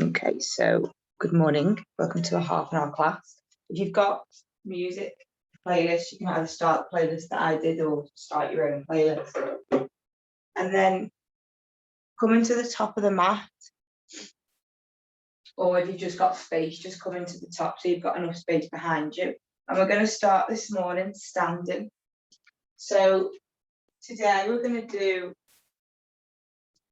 Okay, so good morning. Welcome to a half-an-hour class. If you've got music playlist, you can either start the playlist that I did or start your own playlist. And then come into the top of the mat. Or if you've just got space, just come into the top so you've got enough space behind you. And we're going to start this morning standing. So today we're going to do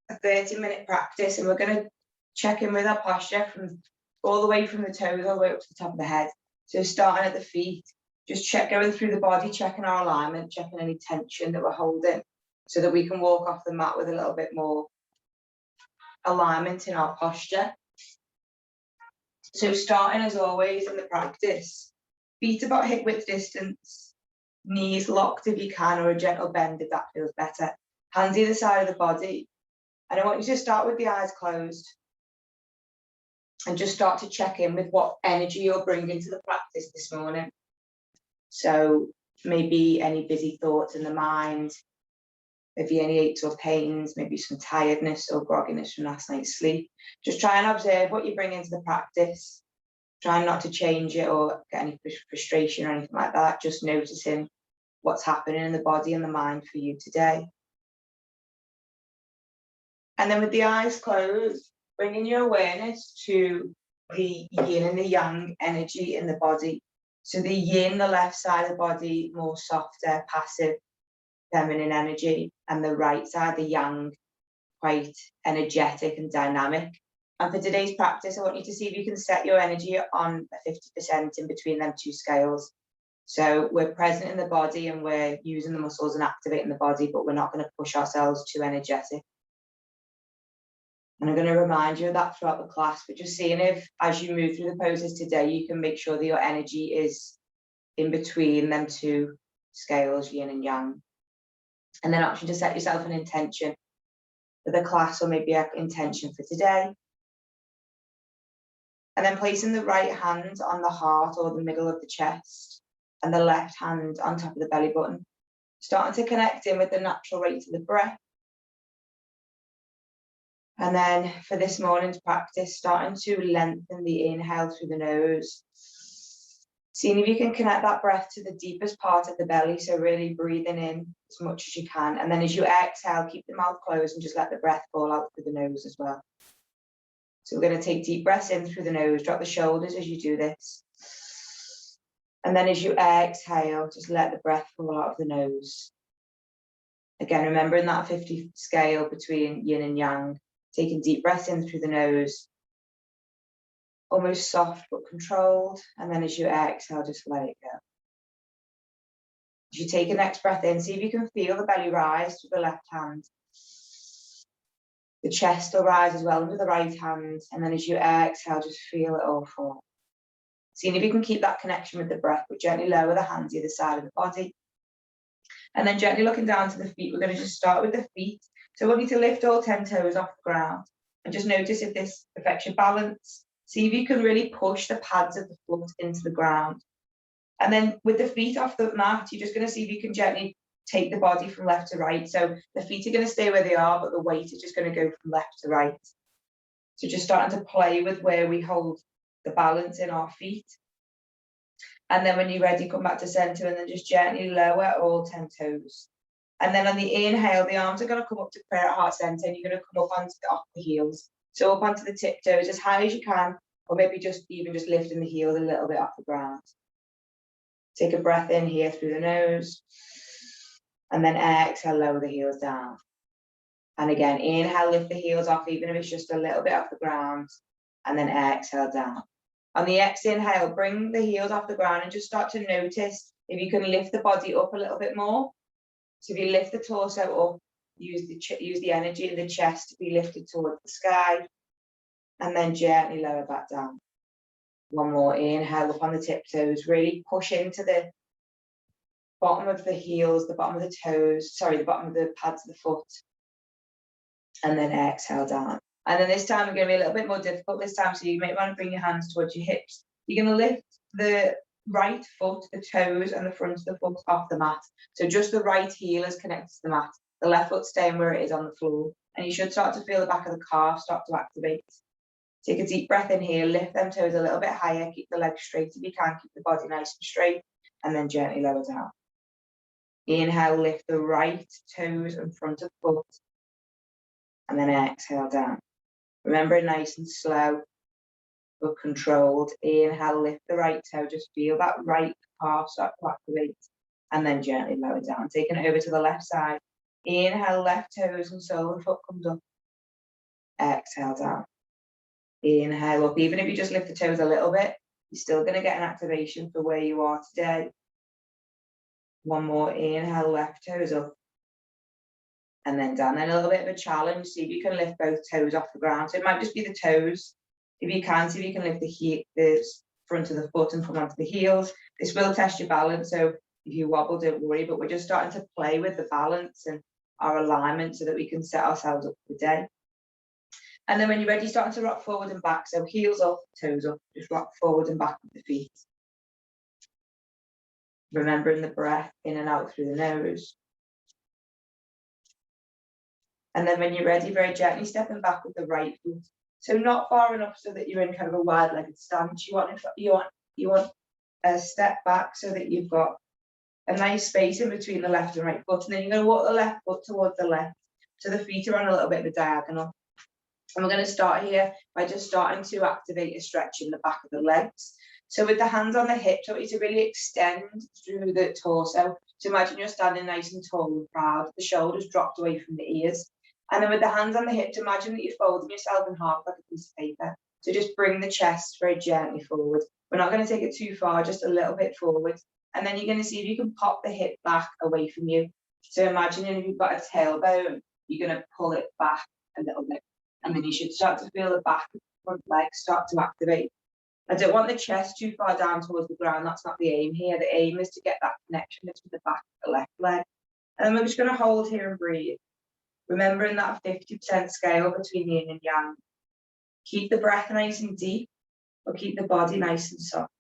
a 30-minute practice, and we're going to check in with our posture from all the way from the toes all the way up to the top of the head. So starting at the feet, just going through the body, checking our alignment, checking any tension that we're holding, so that we can walk off the mat with a little bit more alignment in our posture. So starting as always in the practice, feet about hip width distance, knees locked if you can, or a gentle bend if that feels better. Hands either side of the body. And I want you to start with the eyes closed and just start to check in with what energy you're bringing to the practice this morning. So maybe any busy thoughts in the mind, maybe any aches or pains, maybe some tiredness or grogginess from last night's sleep. Just try and observe what you bring into the practice. Try not to change it or get any frustration or anything like that. Just noticing what's happening in the body and the mind for you today. And then with the eyes closed, bringing your awareness to the yin and the yang energy in the body. So the yin, the left side of the body, more softer, passive, feminine energy, and the right side, the yang, quite energetic and dynamic. And for today's practice, I want you to see if you can set your energy on a 50% in between them two scales. So we're present in the body and we're using the muscles and activating the body, but we're not going to push ourselves too energetic. And I'm going to remind you of that throughout the class, but just seeing if, as you move through the poses today, you can make sure that your energy is in between them two scales, yin and yang. And then option to set yourself an intention for the class, or maybe an intention for today. And then placing the right hand on the heart or the middle of the chest, and the left hand on top of the belly button. Starting to connect in with the natural rate of the breath. And then for this morning's practice, starting to lengthen the inhale through the nose. Seeing if you can connect that breath to the deepest part of the belly, so really breathing in as much as you can. And then as you exhale, keep the mouth closed and just let the breath fall out through the nose as well. So we're going to take deep breaths in through the nose, drop the shoulders as you do this. And then as you exhale, just let the breath fall out of the nose. Again, remembering that 50 scale between yin and yang. Taking deep breaths in through the nose, almost soft but controlled, and then as you exhale, just let it go. As you take a next breath in, see if you can feel the belly rise with the left hand. The chest will rise as well with the right hand, and then as you exhale, just feel it all fall. Seeing if you can keep that connection with the breath, but gently lower the hands either side of the body. And then gently looking down to the feet, we're going to just start with the feet. So I want you to lift all 10 toes off the ground and just notice if this affects your balance. See if you can really push the pads of the foot into the ground. And then with the feet off the mat, you're just going to see if you can gently take the body from left to right. So the feet are going to stay where they are, but the weight is just going to go from left to right. So just starting to play with where we hold the balance in our feet. And then when you're ready, come back to center and then just gently lower all 10 toes. And then on the inhale, the arms are going to come up to prayer at heart center, and you're going to come up off the heels. So up onto the tiptoes as high as you can, or maybe just lifting the heels a little bit off the ground. Take a breath in here through the nose, and then exhale, lower the heels down. And again, inhale, lift the heels off, even if it's just a little bit off the ground, and then exhale down. On the exhale, bring the heels off the ground and just start to notice if you can lift the body up a little bit more. So if you lift the torso up, use the energy in the chest to be lifted towards the sky, and then gently lower back down. One more inhale up on the tiptoes, really push into the bottom of the heels, the bottom of the toes, the bottom of the pads of the foot, and then exhale down. And then this time we're going to be a little bit more difficult this time, so you might want to bring your hands towards your hips. You're going to lift the right foot, the toes and the front of the foot off the mat. So just the right heel is connected to the mat. The left foot staying where it is on the floor. And you should start to feel the back of the calf start to activate. Take a deep breath in here, lift them toes a little bit higher, keep the legs straight if you can, keep the body nice and straight, and then gently lower down. Inhale, lift the right toes in front of foot, and then exhale down. Remember, nice and slow, but controlled. Inhale, lift the right toe, just feel that right calf start to activate, and then gently lower down. Taking it over to the left side. Inhale, left toes and sole of foot comes up. Exhale down. Inhale up. Even if you just lift the toes a little bit, you're still going to get an activation for where you are today. One more. Inhale, left toes up. And then down. And a little bit of a challenge. See if you can lift both toes off the ground. So it might just be the toes. If you can, see if you can lift the front of the foot and come onto the heels. This will test your balance. So if you wobble, don't worry. But we're just starting to play with the balance and our alignment so that we can set ourselves up for the day. And then when you're ready, starting to rock forward and back. So heels up, toes up, just rock forward and back with the feet. Remembering the breath in and out through the nose. And then when you're ready, very gently stepping back with the right foot. So not far enough so that you're in kind of a wide-legged stance. You want a step back so that you've got a nice space in between the left and right foot. And then you're going to walk the left foot towards the left. So the feet are on a little bit of a diagonal. And we're going to start here by just starting to activate a stretch in the back of the legs. So with the hands on the hips, I want you to really extend through the torso. So imagine you're standing nice and tall and proud, the shoulders dropped away from the ears. And then with the hands on the hips, imagine that you're folding yourself in half like a piece of paper. So just bring the chest very gently forward. We're not going to take it too far, just a little bit forward. And then you're going to see if you can pop the hip back away from you. So imagine if you've got a tailbone, you're going to pull it back a little bit. And then you should start to feel the back of the front leg start to activate. I don't want the chest too far down towards the ground. That's not the aim here. The aim is to get that connection between the back of the left leg. And then we're just going to hold here and breathe. Remembering that 50% scale between yin and yang. Keep the breath nice and deep, but keep the body nice and soft.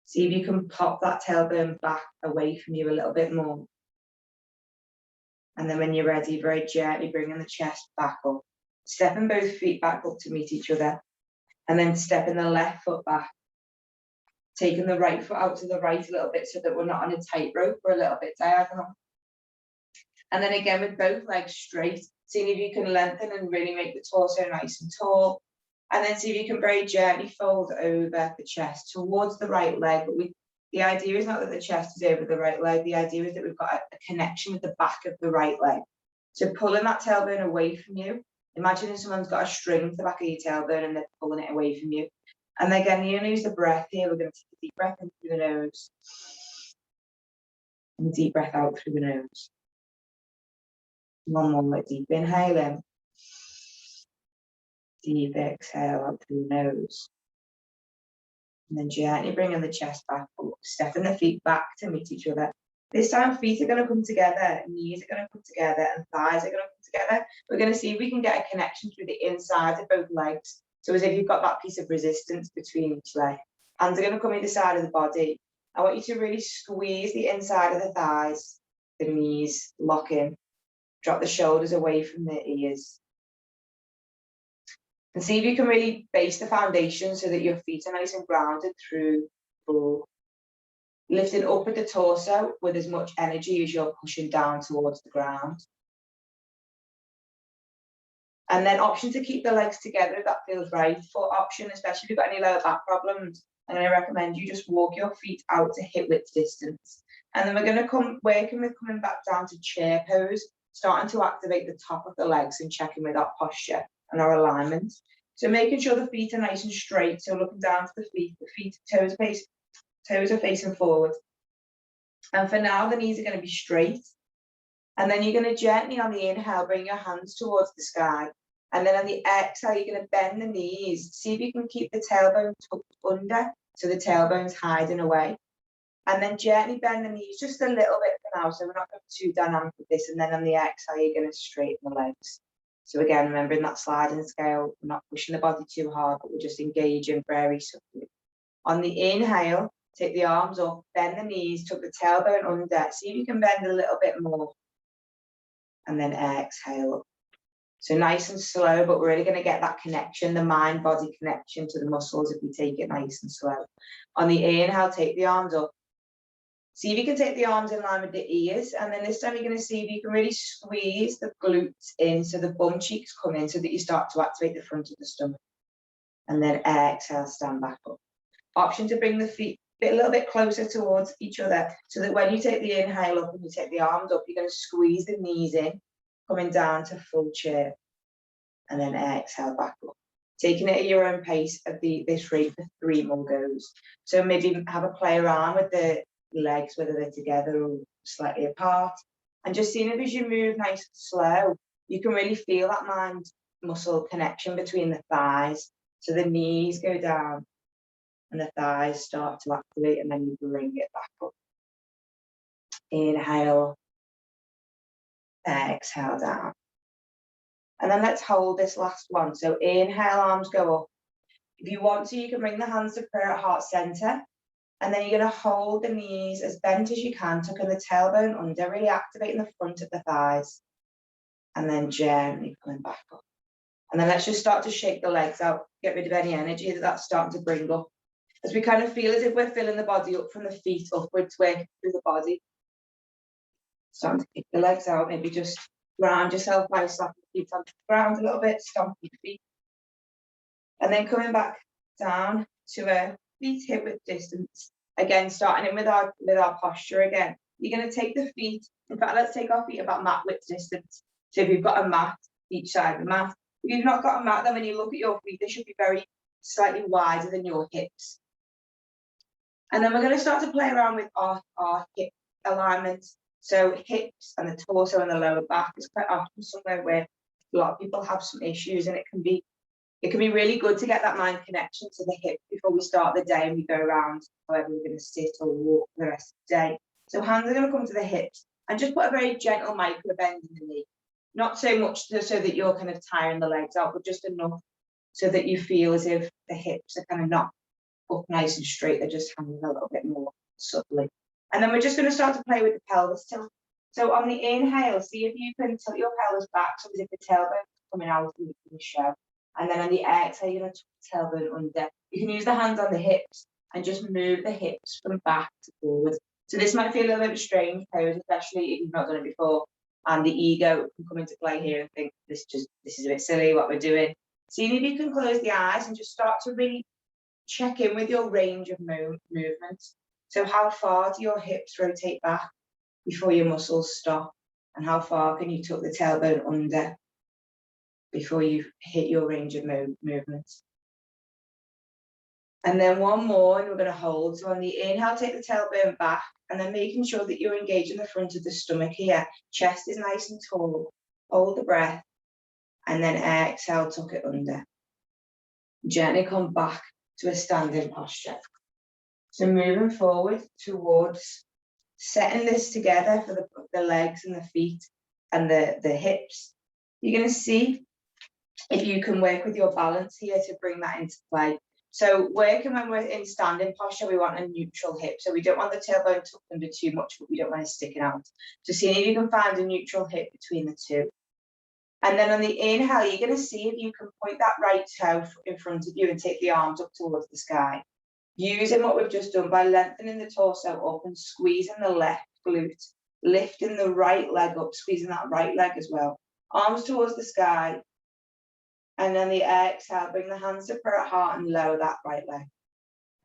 See if you can pop that tailbone back away from you a little bit more. And then when you're ready, very gently bringing the chest back up. Stepping both feet back up to meet each other. And then stepping the left foot back. Taking the right foot out to the right a little bit so that we're not on a tightrope, we're a little bit diagonal. And then again with both legs straight, seeing if you can lengthen and really make the torso nice and tall. And then see if you can very gently fold over the chest towards the right leg. But the idea is not that the chest is over the right leg. The idea is that we've got a connection with the back of the right leg. So pulling that tailbone away from you. Imagine if someone's got a string to the back of your tailbone and they're pulling it away from you. And again, you're going to use the breath here. We're going to take a deep breath in through the nose. And a deep breath out through the nose. One more deep inhale in. Deep exhale out through the nose. And then gently bringing the chest back up, stepping the feet back to meet each other. This time feet are going to come together, knees are going to come together, and thighs are going to come together. We're going to see if we can get a connection through the inside of both legs. So as if you've got that piece of resistance between each leg. Hands are going to come either side of the body. I want you to really squeeze the inside of the thighs, the knees, lock in. Drop the shoulders away from the ears. And see if you can really base the foundation so that your feet are nice and grounded through the floor. Lifting up at the torso with as much energy as you're pushing down towards the ground. And then option to keep the legs together if that feels right. For option, especially if you've got any lower back problems, I'm going to recommend you just walk your feet out to hip width distance. And then we're going to come working with coming back down to chair pose, starting to activate the top of the legs and checking with our posture and our alignment. So making sure the feet are nice and straight. So looking down to the feet, toes are facing forward. And for now, the knees are going to be straight. And then you're going to gently on the inhale, bring your hands towards the sky. And then on the exhale, you're going to bend the knees. See if you can keep the tailbone tucked under so the tailbone's hiding away. And then gently bend the knees just a little bit for now. So we're not going too dynamic with this. And then on the exhale, you're going to straighten the legs. So again, remembering that sliding scale, we're not pushing the body too hard, but we're just engaging very subtly. On the inhale, take the arms up, bend the knees, tuck the tailbone under. See if you can bend a little bit more. And then exhale. So nice and slow, but we're really going to get that connection, the mind-body connection to the muscles if we take it nice and slow. On the inhale, take the arms up. See if you can take the arms in line with the ears. And then this time you're going to see if you can really squeeze the glutes in so the bum cheeks come in so that you start to activate the front of the stomach. And then exhale, stand back up. Option to bring the feet a little bit closer towards each other so that when you take the inhale up and you take the arms up, you're going to squeeze the knees in, coming down to full chair. And then exhale back up. Taking it at your own pace at this rate for 3 more goes. So maybe have a play around with the legs, whether they're together or slightly apart. And just seeing if as you move nice and slow, you can really feel that mind muscle connection between the thighs. So the knees go down and the thighs start to activate, and then you bring it back up. Inhale, exhale down. And then let's hold this last one. So inhale, arms go up. If you want to, you can bring the hands to prayer at heart center. And then you're going to hold the knees as bent as you can, tucking the tailbone under, really activating the front of the thighs. And then gently coming back up. And then let's just start to shake the legs out, get rid of any energy that's starting to bring up. As we kind of feel as if we're filling the body up from the feet upwards, working through the body. Starting to kick the legs out, maybe just ground yourself by slapping the feet onto the ground a little bit, stomp your feet. And then coming back down to a feet hip width distance. Again, starting in with our posture again. You're going to take the feet, in fact, let's take our feet about mat width distance. So if you've got a mat, each side of the mat. If you've not got a mat, then when you look at your feet, they should be very slightly wider than your hips. And then we're going to start to play around with our hip alignment. So hips and the torso and the lower back is quite often somewhere where a lot of people have some issues, and it can be really good to get that mind connection to the hip before we start the day and we go around however we're going to sit or walk for the rest of the day. So hands are going to come to the hips and just put a very gentle micro bend in the knee. Not so much so that you're kind of tiring the legs out, but just enough so that you feel as if the hips are kind of not up nice and straight. They're just hanging a little bit more subtly. And then we're just going to start to play with the pelvis tilt. So on the inhale, see if you can tilt your pelvis back so as if the tailbone is coming out in the show. And then on the exhale, you're going to tuck the tailbone under. You can use the hands on the hips and just move the hips from back to forward. So this might feel a little bit of a strange pose, especially if you've not done it before. And the ego can come into play here and think, this is a bit silly what we're doing. See if you can close the eyes and just start to really check in with your range of movement. So how far do your hips rotate back before your muscles stop? And how far can you tuck the tailbone under before you hit your range of movements? And then one more, and we're going to hold. So on the inhale, take the tailbone back, and then making sure that you're engaging the front of the stomach here. Chest is nice and tall. Hold the breath, and then exhale, tuck it under. Gently come back to a standing posture. So moving forward towards setting this together for the legs and the feet and the hips. You're going to see if you can work with your balance here to bring that into play. So working when we're in standing posture, we want a neutral hip. So we don't want the tailbone tucked under too much, but we don't want it sticking out. So seeing if you can find a neutral hip between the two. And then on the inhale, you're going to see if you can point that right toe in front of you and take the arms up towards the sky. Using what we've just done by lengthening the torso up and squeezing the left glute, lifting the right leg up, squeezing that right leg as well. Arms towards the sky. And then the exhale, bring the hands to prayer at heart and lower that right leg.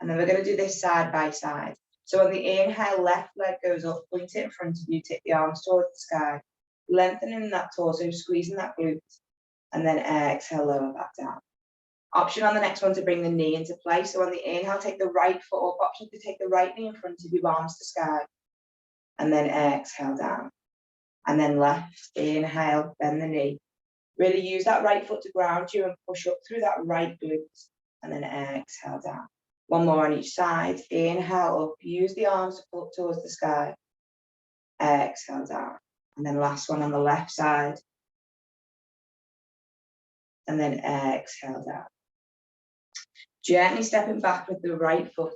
And then we're going to do this side by side. So on the inhale, left leg goes up, point it in front of you, take the arms towards the sky, lengthening that torso, squeezing that glute, and then exhale, lower back down. Option on the next one to bring the knee into play. So on the inhale, take the right foot up. Option to take the right knee in front of you, arms to sky. And then exhale down. And then left, inhale, bend the knee. Really use that right foot to ground you and push up through that right glute. And then exhale down. One more on each side. Inhale up. Use the arms to pull up towards the sky. Exhale down. And then last one on the left side. And then exhale down. Gently stepping back with the right foot.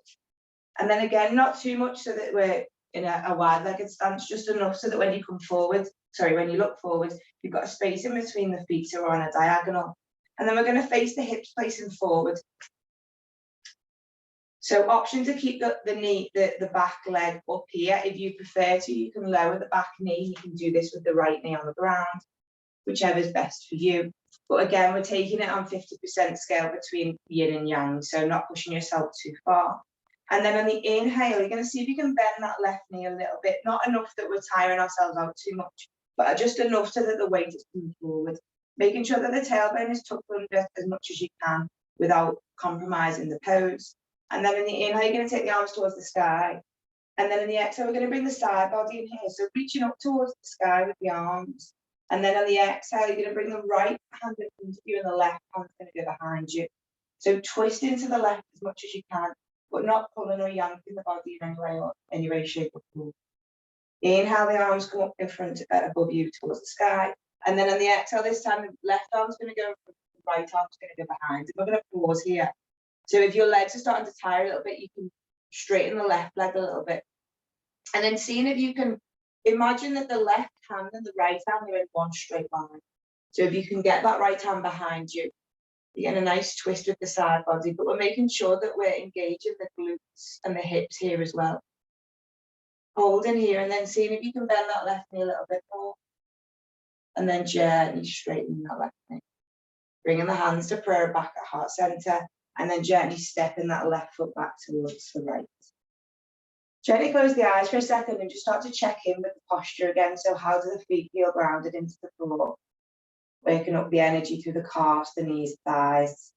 And then again, not too much so that we're in a wide-legged stance, just enough so that when you come forward, when you look forward, you've got a space in between the feet, so we're on a diagonal. And then we're going to face the hips facing forward. So option to keep the back leg up here. If you prefer to, you can lower the back knee. You can do this with the right knee on the ground, whichever is best for you. But again, we're taking it on 50% scale between yin and yang, so not pushing yourself too far. And then on the inhale, you're going to see if you can bend that left knee a little bit, not enough that we're tiring ourselves out too much, but just enough so that the weight is coming forward, making sure that the tailbone is tucked under as much as you can without compromising the pose. And then in the inhale, you're going to take the arms towards the sky. And then in the exhale, we're going to bring the side body in here. So reaching up towards the sky with the arms. And then on the exhale, you're going to bring the right hand in front of you and the left hand's going to go behind you. So twist into the left as much as you can, but not pulling or yanking the body in any way, shape or form. Inhale, the arms come up in front, above you towards the sky. And then on the exhale, this time, the left arm's going to go in front, the right arm's going to go behind. And we're going to pause here. So if your legs are starting to tire a little bit, you can straighten the left leg a little bit. And then seeing if you can imagine that the left hand and the right hand are in one straight line. So if you can get that right hand behind you, you get a nice twist with the side body, but we're making sure that we're engaging the glutes and the hips here as well. Holding here and then seeing if you can bend that left knee a little bit more. And then gently straightening that left knee. Bringing the hands to prayer back at heart center. And then gently stepping that left foot back towards the right. Gently close the eyes for a second and just start to check in with the posture again. So how do the feet feel grounded into the floor? Waking up the energy through the calves, the knees, thighs.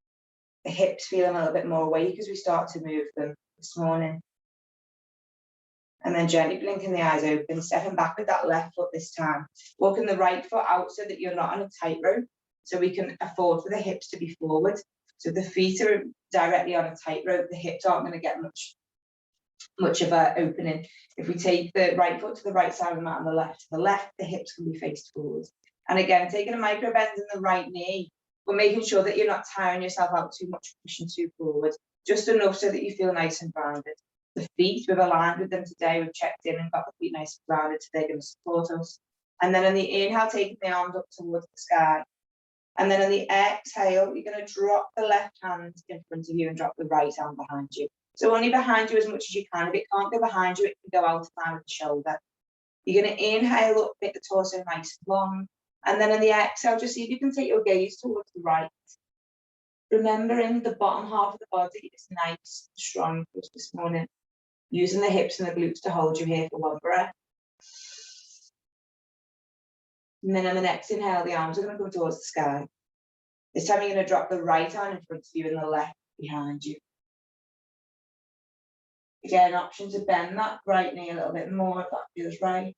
The hips feeling a little bit more awake as we start to move them this morning. And then gently blinking the eyes open, stepping back with that left foot this time. Walking the right foot out so that you're not on a tightrope. So we can afford for the hips to be forward. So the feet are directly on a tightrope, the hips aren't going to get much of an opening. If we take the right foot to the right side of the mat and the left to the left, the hips can be faced forward. And again, taking a micro bend in the right knee, but making sure that you're not tiring yourself out too much, pushing too forward, just enough so that you feel nice and grounded. The feet, we've aligned with them today, we've checked in and got the feet nice and grounded, so they're going to support us. And then on the inhale, taking the arms up towards the sky. And then on the exhale, you're going to drop the left hand in front of you and drop the right arm behind you. So only behind you as much as you can. If it can't go behind you, it can go out of line with the shoulder. You're going to inhale up, make the torso nice and long. And then on the exhale, just see if you can take your gaze towards the right. Remembering the bottom half of the body is nice and strong for us this morning. Using the hips and the glutes to hold you here for one breath. And then on the next inhale, the arms are going to go towards the sky. This time you're going to drop the right arm in front of you and the left behind you. Again, option to bend that right knee a little bit more if that feels right.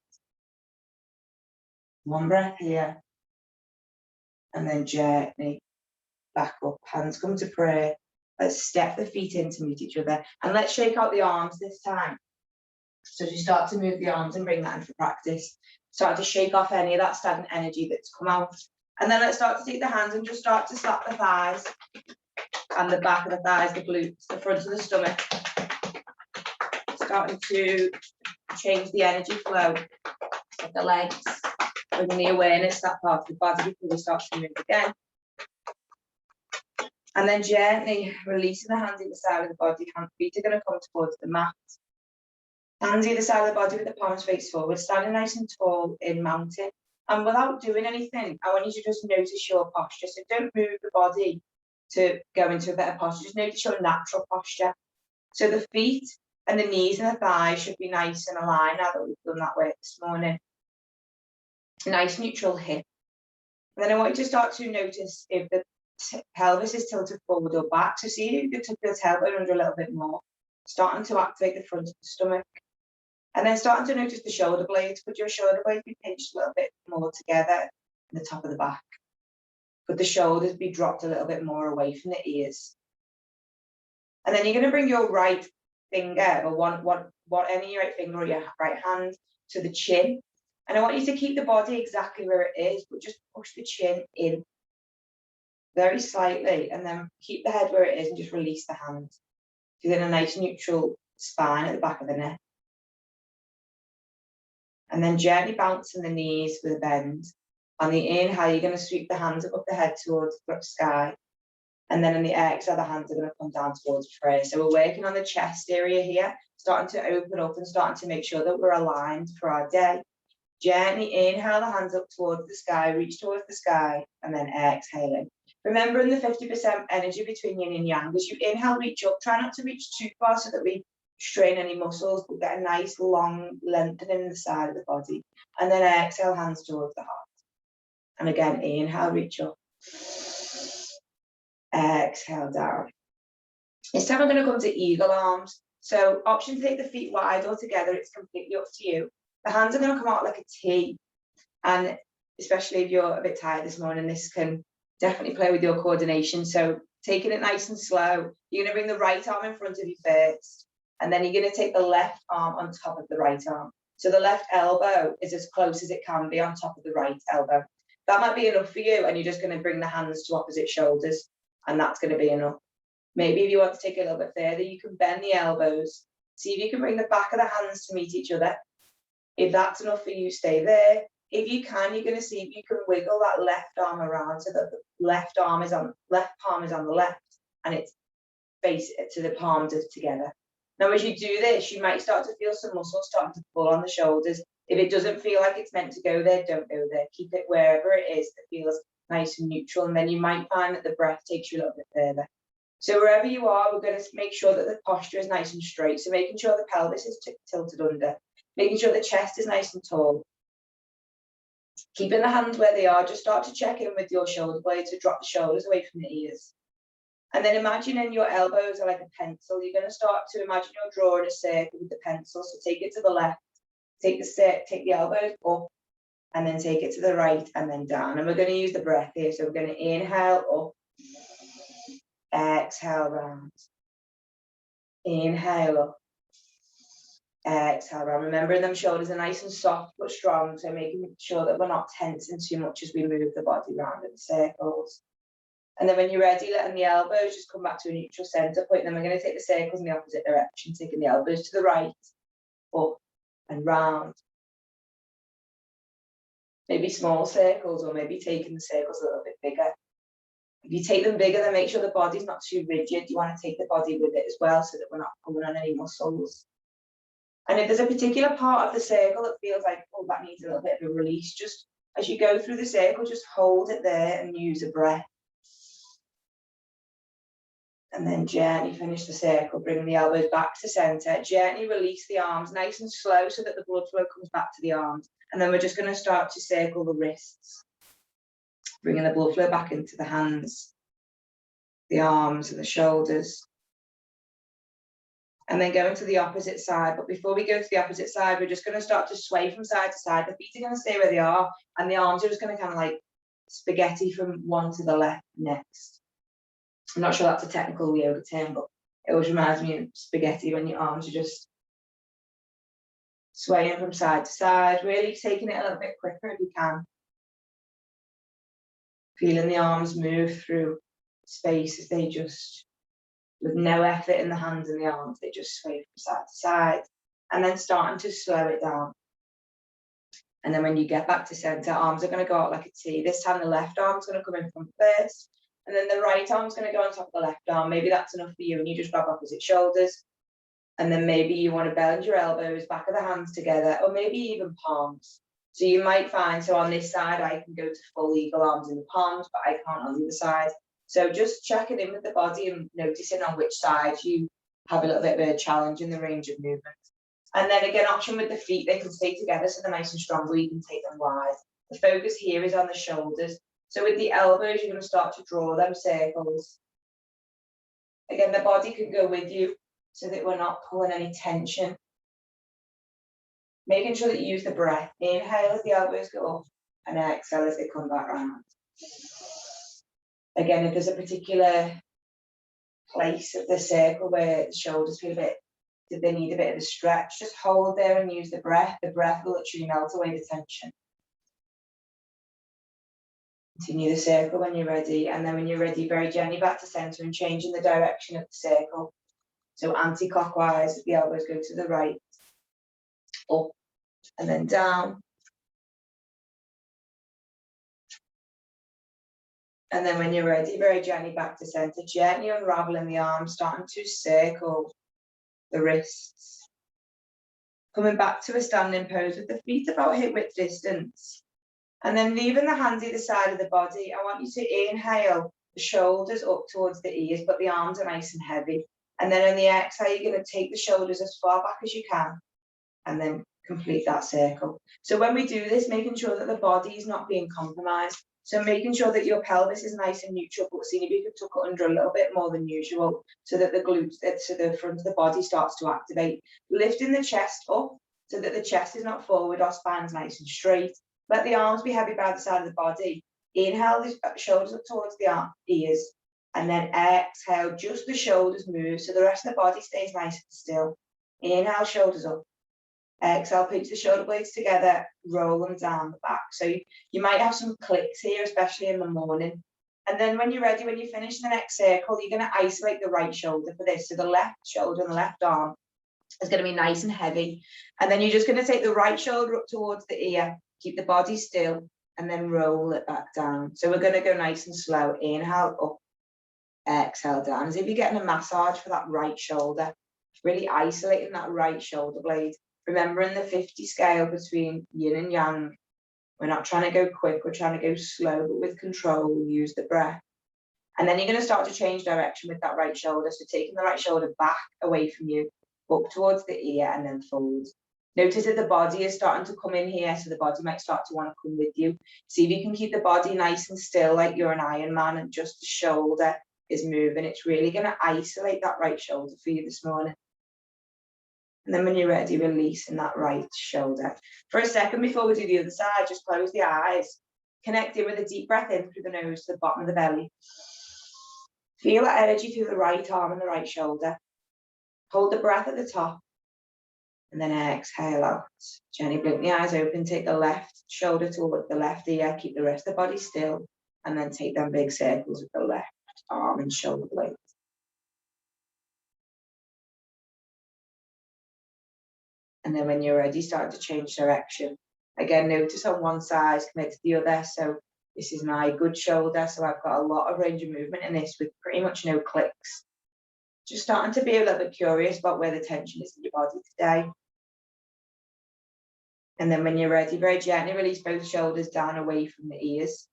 One breath here. And then gently back up. Hands come to prayer. Let's step the feet in to meet each other. And let's shake out the arms this time. So as you start to move the arms and bring that into practice, start to shake off any of that stagnant energy that's come out. And then let's start to take the hands and just start to slap the thighs and the back of the thighs, the glutes, the front of the stomach. Starting to change the energy flow of the legs, bringing the awareness that part of the body before we start to move again. And then gently releasing the hands either side of the body. Feet are going to come towards the mat. Hands either side of the body with the palms face forward, standing nice and tall in mountain. And without doing anything, I want you to just notice your posture. So don't move the body to go into a better posture. Just notice your natural posture. So the feet and the knees and the thighs should be nice and aligned now that we've done that work this morning. Nice neutral hip. And then I want you to start to notice if the pelvis is tilted forward or back. So see if you can tuck your tailbone under a little bit more. Starting to activate the front of the stomach. And then starting to notice the shoulder blades. Could your shoulder blades be pinched a little bit more together in the top of the back? Could the shoulders be dropped a little bit more away from the ears? And then you're going to bring your right finger, or any right finger or your right hand to the chin. And I want you to keep the body exactly where it is, but just push the chin in very slightly, and then keep the head where it is and just release the hands. Feeling a nice neutral spine at the back of the neck. And then gently bouncing the knees with a bend. On the inhale, you're going to sweep the hands above the head towards the sky. And then on the exhale, the hands are going to come down towards prayer. So we're working on the chest area here, starting to open up and starting to make sure that we're aligned for our day. Gently inhale the hands up towards the sky, reach towards the sky, and then exhaling. Remembering the 50% energy between yin and yang. As you inhale, reach up. Try not to reach too far so that we strain any muscles, but get a nice long lengthening in the side of the body. And then exhale, hands towards the heart. And again, inhale, reach up. Exhale down. This time I'm going to come to eagle arms. So option to take the feet wide or together, it's completely up to you. The hands are going to come out like a T. And especially if you're a bit tired this morning, this can definitely play with your coordination. So taking it nice and slow, you're going to bring the right arm in front of you first. And then you're going to take the left arm on top of the right arm. So the left elbow is as close as it can be on top of the right elbow. That might be enough for you, and you're just going to bring the hands to opposite shoulders, and that's going to be enough. Maybe if you want to take it a little bit further, you can bend the elbows. See if you can bring the back of the hands to meet each other. If that's enough for you, stay there. If you can, you're going to see if you can wiggle that left arm around so that the left palm is on the left, and it's face to the palms together. Now, as you do this, you might start to feel some muscles starting to pull on the shoulders. If it doesn't feel like it's meant to go there, don't go there. Keep it wherever it is that feels nice and neutral, and then you might find that the breath takes you a little bit further. So wherever you are, we're going to make sure that the posture is nice and straight. So making sure the pelvis is tilted under, making sure the chest is nice and tall. Keeping the hands where they are, just start to check in with your shoulder blades to drop the shoulders away from the ears. And then imagining your elbows are like a pencil. You're going to start to imagine you're drawing a circle with the pencil. So take it to the left, take the elbows up, and then take it to the right and then down. And we're going to use the breath here. So we're going to inhale up, exhale round, inhale up, exhale round. Remembering them shoulders are nice and soft but strong. So making sure that we're not tensing too much as we move the body around in circles. And then when you're ready, letting the elbows just come back to a neutral center point. Then we're going to take the circles in the opposite direction, taking the elbows to the right, up and round. Maybe small circles, or maybe taking the circles a little bit bigger. If you take them bigger, then make sure the body's not too rigid. You want to take the body with it as well so that we're not pulling on any muscles. And if there's a particular part of the circle that feels like, oh, that needs a little bit of a release, just as you go through the circle, just hold it there and use a breath. And then gently finish the circle, bring the elbows back to center, gently release the arms nice and slow so that the blood flow comes back to the arms. And then we're just going to start to circle the wrists, bringing the blood flow back into the hands, the arms and the shoulders. And then going to the opposite side. But before we go to the opposite side, we're just going to start to sway from side to side. The feet are going to stay where they are, and the arms are just going to kind of like spaghetti from one to the left next. I'm not sure that's a technical yoga term, but it always reminds me of spaghetti when your arms are just swaying from side to side, really taking it a little bit quicker if you can. Feeling the arms move through space as they just, with no effort in the hands and the arms, they just sway from side to side. And then starting to slow it down. And then when you get back to center, arms are going to go out like a T. This time the left arm's going to come in front first. And then the right arm's going to go on top of the left arm. Maybe that's enough for you, and you just grab opposite shoulders. And then maybe you want to bend your elbows, back of the hands together, or maybe even palms. So you might find, so on this side, I can go to full eagle arms in the palms, but I can't on the other side. So just checking in with the body and noticing on which side you have a little bit of a challenge in the range of movement. And then again, option with the feet, they can stay together so they're nice and strong, or you can take them wide. The focus here is on the shoulders. So with the elbows, you're going to start to draw them circles. Again, the body can go with you so that we're not pulling any tension. Making sure that you use the breath. Inhale as the elbows go up, and exhale as they come back around. Again, if there's a particular place of the circle where the shoulders feel they need a bit of a stretch, just hold there and use the breath. The breath will literally melt away the tension. Continue the circle when you're ready, and then when you're ready, very gently back to center and changing the direction of the circle. So anti-clockwise, the elbows go to the right, up and then down. And then when you're ready, very gently back to center, gently unraveling the arms, starting to circle the wrists. Coming back to a standing pose with the feet about hip width distance. And then leaving the hands either side of the body. I want you to inhale the shoulders up towards the ears, but the arms are nice and heavy. And then on the exhale, you're going to take the shoulders as far back as you can, and then complete that circle. So when we do this, making sure that the body is not being compromised. So making sure that your pelvis is nice and neutral, but seeing if you can tuck it under a little bit more than usual, so that the glutes, so the front of the body starts to activate. Lifting the chest up so that the chest is not forward, our spine's nice and straight. Let the arms be heavy by the side of the body. Inhale the shoulders up towards the ears, and then exhale, just the shoulders move, so the rest of the body stays nice and still. Inhale, shoulders up. Exhale, pinch the shoulder blades together, roll them down the back. So you might have some clicks here, especially in the morning. And then when you're ready, when you finish the next circle, you're going to isolate the right shoulder for this. So the left shoulder and the left arm is going to be nice and heavy. And then you're just going to take the right shoulder up towards the ear, keep the body still, and then roll it back down. So we're going to go nice and slow. Inhale up, exhale down, as if you're getting a massage for that right shoulder, really isolating that right shoulder blade. Remembering the 50 scale between yin and yang. We're not trying to go quick, we're trying to go slow, but with control, use the breath. And then you're going to start to change direction with that right shoulder. So taking the right shoulder back away from you, up towards the ear, and then forward. Notice that the body is starting to come in here, so the body might start to want to come with you. See if you can keep the body nice and still, like you're an Iron Man, and just the shoulder is moving. It's really going to isolate that right shoulder for you this morning. And then when you're ready, releasing that right shoulder. For a second before we do the other side, just close the eyes. Connect in with a deep breath in through the nose to the bottom of the belly. Feel that energy through the right arm and the right shoulder. Hold the breath at the top. And then exhale out. Gently blink the eyes open. Take the left shoulder toward the left ear. Keep the rest of the body still. And then take them big circles with the left arm and shoulder blade. And then when you're ready, start to change direction. Again, notice on one side, commit to the other. So this is my good shoulder. So I've got a lot of range of movement in this with pretty much no clicks. Just starting to be a little bit curious about where the tension is in your body today. And then when you're ready, very gently release both shoulders down away from the ears.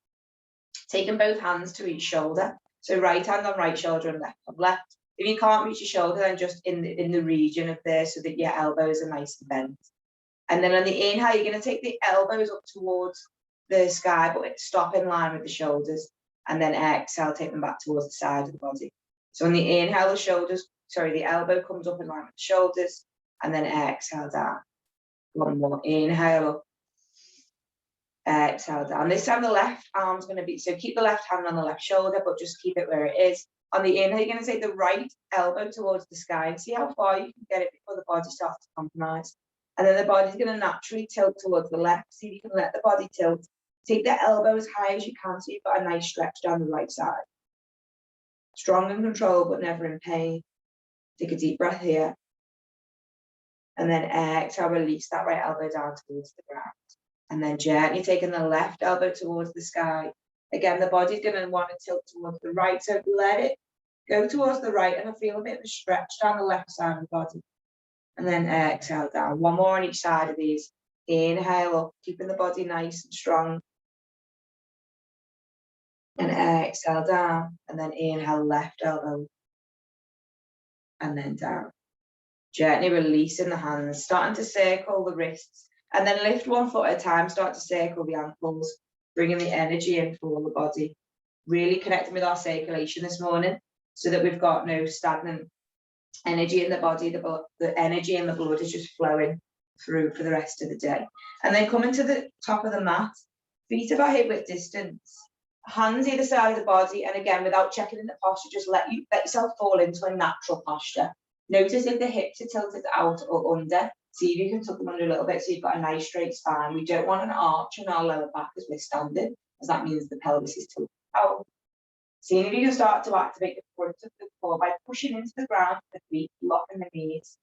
Taking both hands to each shoulder. So right hand on right shoulder and left on left. If you can't reach your shoulder, then just in the region of there, so that your elbows are nice and bent. And then on the inhale, you're going to take the elbows up towards the sky, but stop in line with the shoulders. And then exhale, take them back towards the side of the body. So on the inhale, the elbow comes up in line with the shoulders, and then exhale down. One more, inhale up. Exhale down. This time the left arm's going to be, so keep the left hand on the left shoulder, but just keep it where it is. On the inhale, you're going to take the right elbow towards the sky and see how far you can get it before the body starts to compromise. And then the body's going to naturally tilt towards the left. See if you can let the body tilt. Take the elbow as high as you can, so you've got a nice stretch down the right side. Strong and controlled, but never in pain. Take a deep breath here. And then exhale, release that right elbow down towards the ground. And then gently taking the left elbow towards the sky. Again, the body's going to want to tilt towards the right, so let it go towards the right, and I feel a bit of a stretch down the left side of the body. And then exhale down. One more on each side of these. Inhale up, keeping the body nice and strong. And exhale down, and then inhale left elbow. And then down. Gently releasing the hands, starting to circle the wrists. And then lift one foot at a time, start to circle the ankles, bringing the energy in for all the body. Really connecting with our circulation this morning, so that we've got no stagnant energy in the body. The energy in the blood is just flowing through for the rest of the day. And then coming to the top of the mat, feet about hip width distance, hands either side of the body. And again, without checking in the posture, just let yourself fall into a natural posture. Notice if the hips are tilted out or under. See if you can tuck them under a little bit, so you've got a nice straight spine. We don't want an arch in our lower back as we're standing, as that means the pelvis is tilted out. See if you can start to activate the front of the core by pushing into the ground with the feet, locking the knees.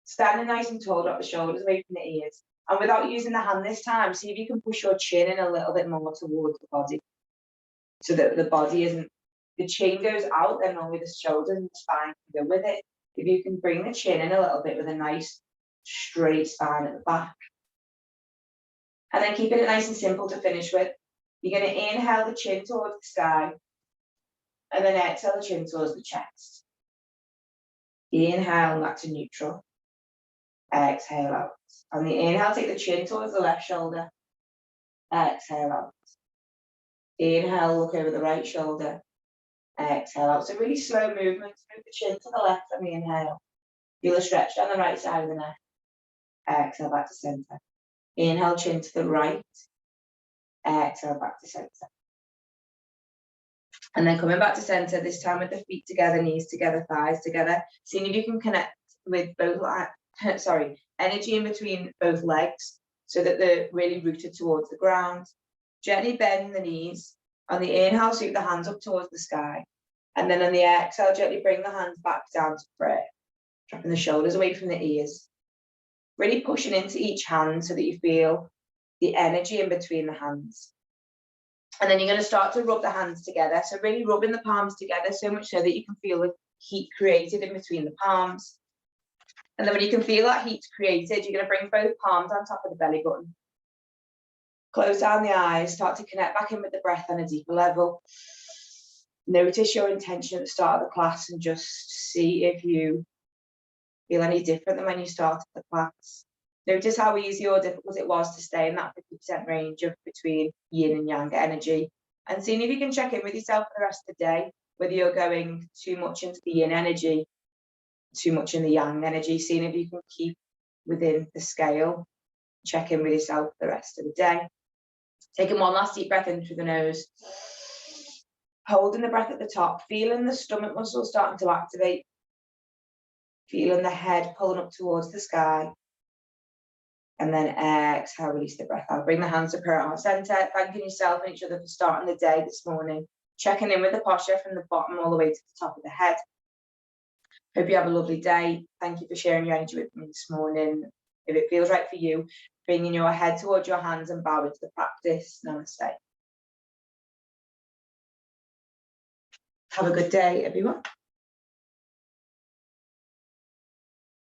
Standing nice and tall, drop the shoulders away from the ears. And without using the hand this time, see if you can push your chin in a little bit more towards the body, so that the body isn't, the chin goes out, then only the shoulders and the spine can go with it. If you can bring the chin in a little bit with a nice straight spine at the back. And then keeping it nice and simple to finish with. You're going to inhale the chin towards the sky, and then exhale the chin towards the chest. Inhale back to neutral. Exhale out. On the inhale, take the chin towards the left shoulder. Exhale out. Inhale, look over the right shoulder. Exhale out. So really slow movements. Move the chin to the left on the inhale. Feel a stretch down the right side of the neck. Exhale back to center. Inhale, chin to the right. Exhale back to center. And then coming back to center, this time with the feet together, knees together, thighs together. Seeing if you can connect with both, energy in between both legs so that they're really rooted towards the ground. Gently bend the knees. On the inhale, sweep the hands up towards the sky. And then on the exhale, gently bring the hands back down to prayer. Dropping the shoulders away from the ears. Really pushing into each hand so that you feel the energy in between the hands. And then you're going to start to rub the hands together. So really rubbing the palms together so much so that you can feel the heat created in between the palms. And then when you can feel that heat created, you're going to bring both palms on top of the belly button. Close down the eyes, start to connect back in with the breath on a deeper level. Notice your intention at the start of the class and just see if you feel any different than when you started the class. Notice how easy or difficult it was to stay in that 50% range of between yin and yang energy. And seeing if you can check in with yourself for the rest of the day, whether you're going too much into the yin energy, too much in the yang energy, seeing if you can keep within the scale. Check in with yourself for the rest of the day. Taking one last deep breath in through the nose. Holding the breath at the top, feeling the stomach muscles starting to activate. Feeling the head pulling up towards the sky. And then exhale, release the breath out. Bring the hands to prayer heart center, thanking yourself and each other for starting the day this morning. Checking in with the posture from the bottom all the way to the top of the head. Hope you have a lovely day. Thank you for sharing your energy with me this morning. If it feels right for you, bringing your head towards your hands and bow into the practice. Namaste. Have a good day, everyone.